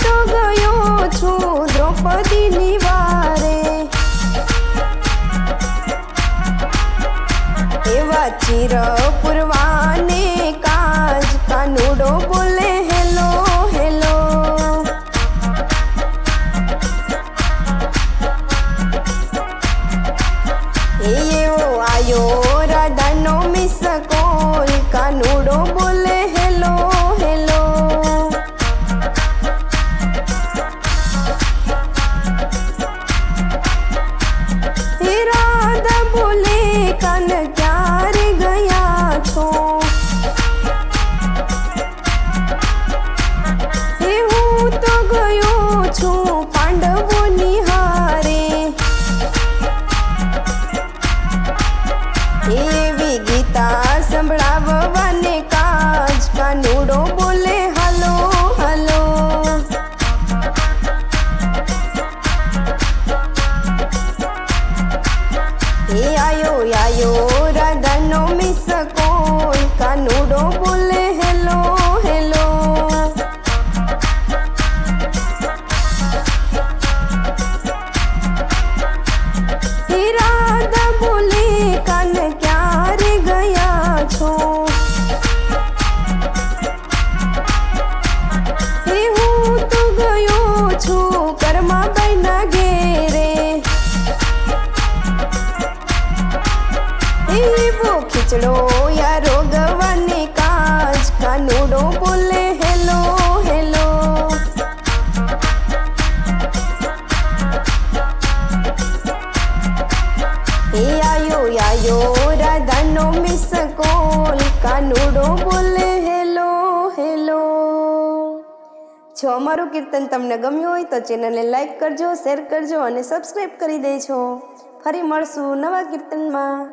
तो गयो छू द्रौपदी निवारे एवा चिर पूर्वाने काज कानुडो बोले हेलो हेलो एवो आयो राधानो मिस कॉल कानुडो बोले हेलो हेलो हे राधा बोले कान क्यारे गया छो हे हूँ तो गयो छू पांडवो निहारे एवी गीता संभळाववाने काज कानुडो बोले हलो हलो ए आयो राधानो मिस कॉल कानुडो बोले हेलो हेलो हे राधा बोले कान क्यारे गया छो हे हूँ तो गयो छू कर्माबाई ना घेरे एवो खीचड़ो या रोगवाने काज कानुडो बोले हेलो हेलो ए आयो राधानो मिस कॉल कानुडो बोले हेलो हेलो। જો અમારું કીર્તન તમને ગમ્યું હોય તો ચેનલને લાઈક કરજો, શેર કરજો અને સબસ્ક્રાઈબ કરી દેજો। ફરી મળશું નવા કીર્તનમાં।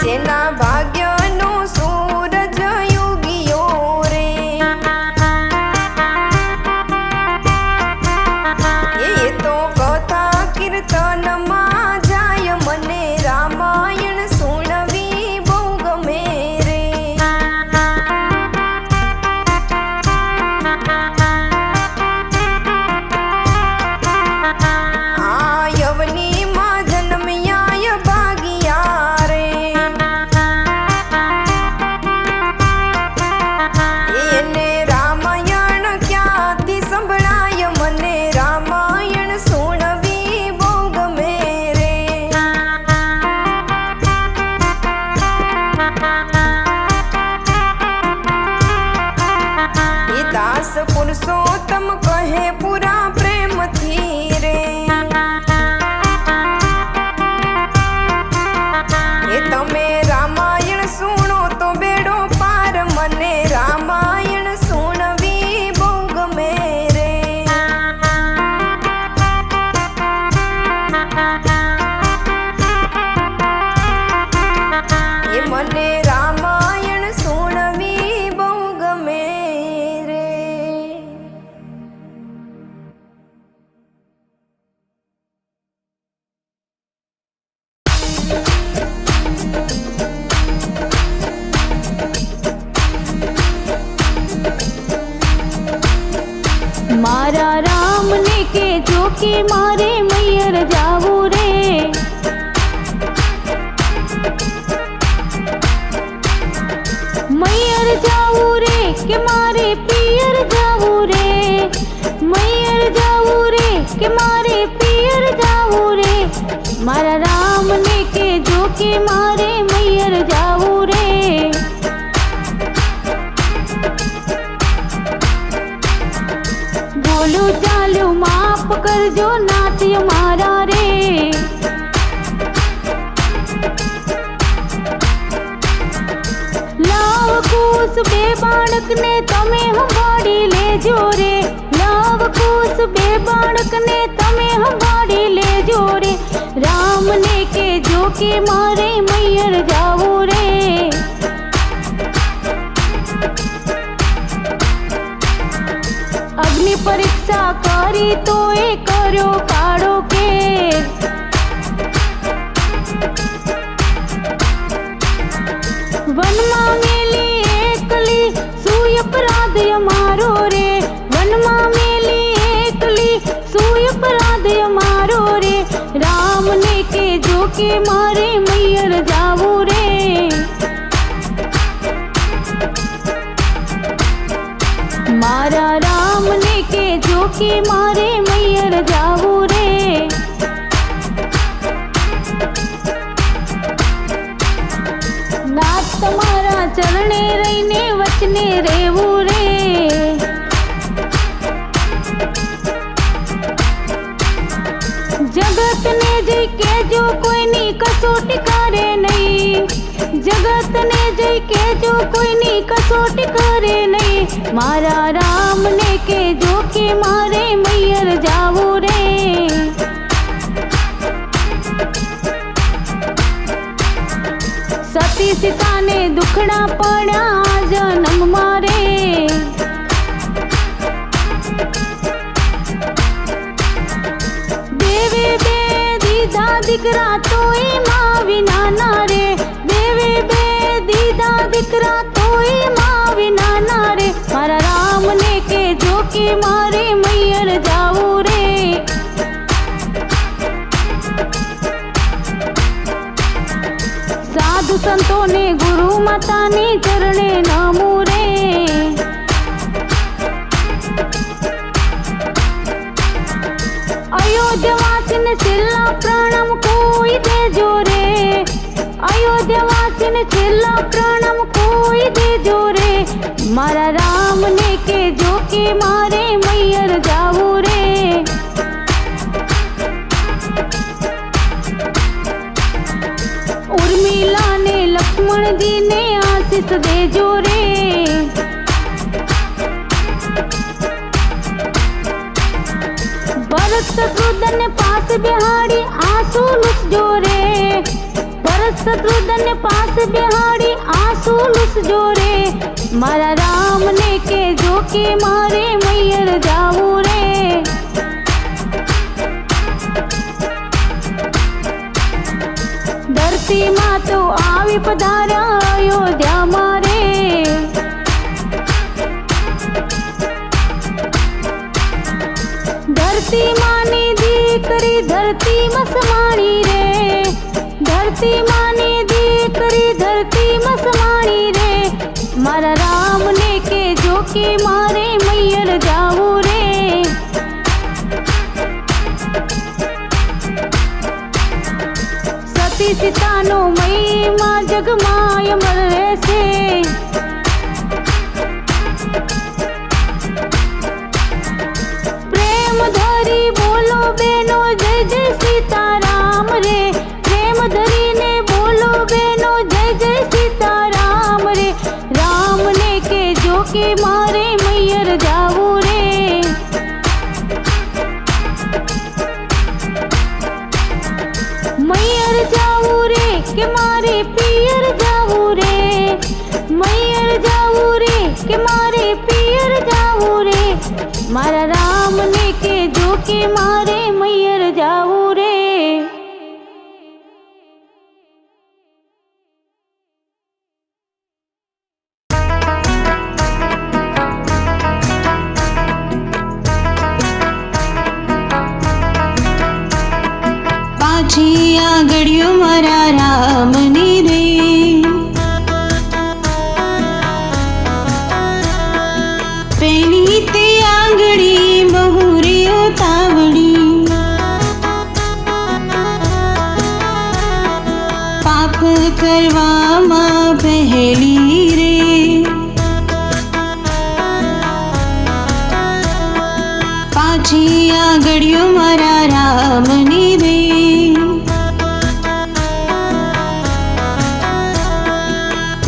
જેના ભાગ્યનો સૂરજ યુગિયો રે એ તો કથા કીર્તનમાં જાય મને રામાયણ સુણવી બહુ ગમે રે આ યવનીમાં જન્મ્યા ભાગ્યા રે એને રામાયણ ક્યાંથી સંભળાય મને રામાયણ સુણવી બહુ ગમે રે એ દાસ પુરુષોત્તમ કહે પૂરા પ્રેમથી રે એ તમે રામાયણ સુણો તો બેડો પાર મને રામાયણ સુણવી બહુ ગમે રે એ મને રામાયણ સુણવી બહુ ગમે રે मारा राम ने के जो के मारे मैयर जावू रे मैयर जावू रे के मारे पियर जावू रे मैयर जावू रे के मारे पियर जावू रे मारा राम ने के जो के मारे मैयर जावू रे बोलो चालो माफ कर जो नाट्य मारा रे लाव कूस बे बाळक ने तमे हंभाड़ी लेजो रे लाव कूस बे बाळक ने तमे हंभाड़ी लेजो रे राम ने के जो के मारे मैयर जावो रे अग्नि परीक्षा करी तो ए कर्यो काढो के वनमा मेली एकली सूय अपराध मारो रे वनमा मेली एकली सूय अपराध मारो रे राम ने के जो के मारे मैयर जावो रे मारा राम ने के जो के मारे मैयर जावो रे नाथ तमारा चरणे रहीने वचने रेवू रे जगत ने जई के जो कोई नी कसोटी करे नहीं जगत ने जई के जो कोई नी कसोटी करे नहीं मारा राम ने के जो के मारे मैयर जावो रे सती सीता ने दुखड़ा पड़ा जन्म मारे देवे बे दीदा दिकरा तोई मां विना ना रे देवे बे दीदा दिकरा तोई मां विना ना रे मारा राम ने के जो के मारे मैयर जावो रे साधु संतों ने गुरु माता ने चरणे नमो रे अयोध्यवासी ने छिल्ला प्रणाम कोई दे जो रे अयोध्यवासी ने छिल्ला प्रणाम कोई दे जो रे मारा राम ने के जो के मारे मैयर जावो रे उर्मिला ने लक्ष्मण जी ने आशीष दे जो रे भरत शत्रुघ्न ने पास बिहारी आंसू लुट जो रे भरत भरत शत्रुघ्न पास बिहारी आंसू लुस जोरे मारा राम ने के जो के मारे मैयर जाऊ रे। धरती मां तो आवी पधार्या अयोध्या मारे। धरती मानी दीकरी धरती मसमाणी रे। धरती मानी दीकरी धरती मसमाणी रे मारा राम ने के जो के मारे मैयर जाऊ रे। सती सीतानो महिमा जगमाय मर से। प्रेम धरी बोलो बेनो जय जय सीताराम रे। प्रेम धरी ने बोलो बेनो जय जय सीताराम रे। राम ने के जो के मारे मैयर जाऊ रे। मैयर जाऊ रे के मारे पियर जाऊ रे। मैयर जाऊ रे के मारे पियर जाऊ रे मारा राम ने के जो के मारे मैयर जाऊ रे। पाछी आंगड़ियों मारा राम नी रे। पहली ते आंगड़ी बहुरियो तावड़ी। पाप करवा मां पहली रे। पाछी आंगड़ियों मारा राम नी रे।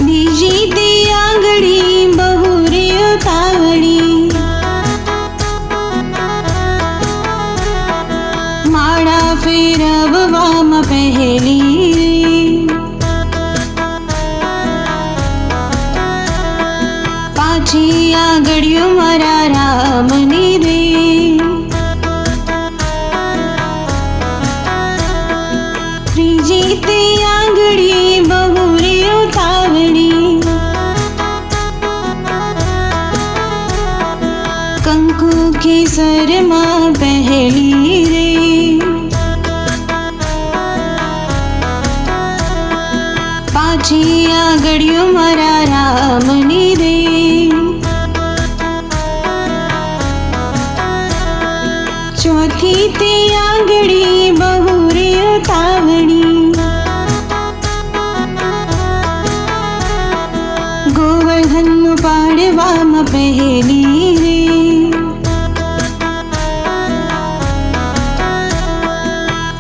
बीजी दी आंगड़ी बहुरियो तावड़ी। माड़ा फेरव वाम पहली रे। पाछी आंगड़ियों मारा राम नी रे। त्रीजी ते आंगड़ी बहुरियो तावड़ी। कंकु की सर मां पहली रे। पाछी आंगड़ियों मारा राम नी रे। चौथी ते आंगड़ी बहुरियो तावड़ी। गोवर्धन पाड़वा मां पहली रे।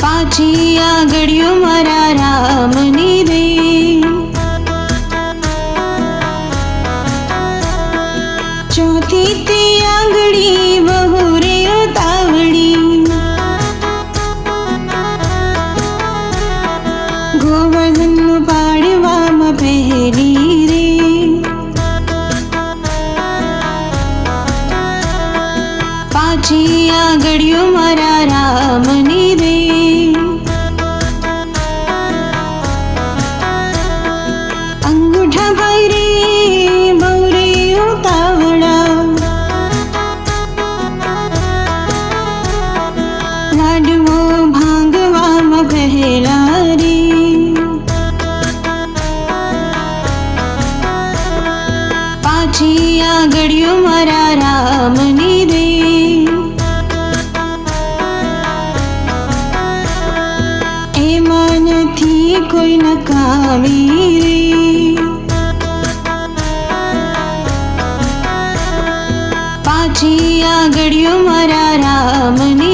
पाछी आंगड़ियों मारा राम नी रे। चौथी ते आंगड़ी बहुरियो तावड़ी। गोवर्धन पाड़वा मां पहली रे। पाछी आंगड़ियों मारा राम नी रे। अंगूठा भाई रे बहुरियो तावड़ा। लाडवो भांगवा मां पहला रे। पाछी आंगड़ियों मारा राम नी रे। एमान थी कोई नकामी रे। पाछी आंगड़ियों मारा राम नी